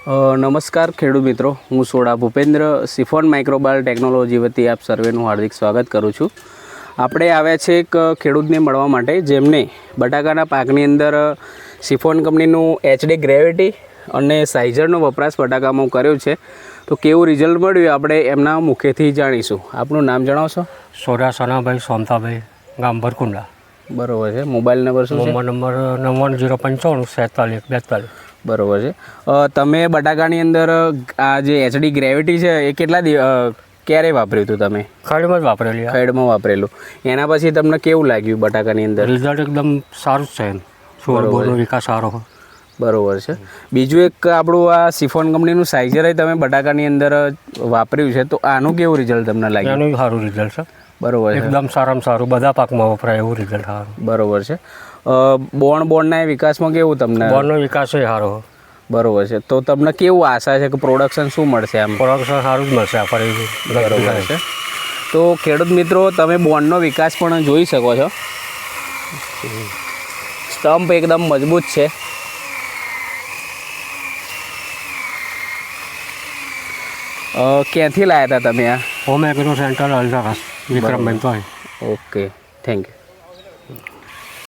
નમસ્કાર ખેડૂત મિત્રો, હું soda Bhupendra chiffon microbial technology વતી આપ સર્વેનું હાર્દિક સ્વાગત કરું છું. આપણે આવ્યા છે એક ખેડૂતને મળવા માટે જેમને બટાકાના પાકની અંદર સિફોન કંપનીનું HD ગ્રેવિટી અને સાઇઝરનો વપરાશ બટાકામાં કર્યો છે. તો કેવું રિઝલ્ટ મળ્યું આપણે એમના મુખેથી જાણીશું. આપનું નામ જણાવશો? સોડા સનાભાઈ સોમતાભાઈ, ગામ ભરકુંડા. બરાબર છે. મોબાઈલ નંબર શું છે? Mobile number 9905944742. બરાબર છે. તમે બટાકાની અંદર આ જે HD ગ્રેવિટી છે એ ક્યારે વાપર્યું હતું તમે? ખડમાં જ વાપરેલી. ખડમાં વાપરેલું. એના પછી તમને કેવું લાગ્યું બટાકાની અંદર? રિઝલ્ટ એકદમ સારું જ છે એમ. છોડનો વિકાસ સારો. બરાબર છે. બીજું એક આપણું આ સિફોન કંપનીનું સાઇઝર તમે બટાકાની અંદર વાપર્યું છે, તો આનું કેવું રિઝલ્ટ તમને લાગ્યું? એનું સારું રિઝલ્ટ છે. બરાબર છે. એકદમ સારામાં સારું, બધા પાકમાં વપરાય એવું રિઝલ્ટ સારું. બરાબર છે. બોર્ડના વિકાસમાં કેવું તમને? બોર્ડનો વિકાસ એ સારો. બરાબર છે. તો તમને કેવું આશા છે કે પ્રોડક્શન શું મળશે? આમ પ્રોડક્શન સારું જ મળશે આપણે. બરાબર છે. તો ખેડૂત મિત્રો, તમે બોન્ડનો વિકાસ પણ જોઈ શકો છો. સ્ટમ્પ એકદમ મજબૂત છે. ક્યાંથી લાવ્યા હતા તમે આ? હોમ એગ્રો સેન્ટર અલઝારાસ, વિક્રમભાઈ. Okay, thank you.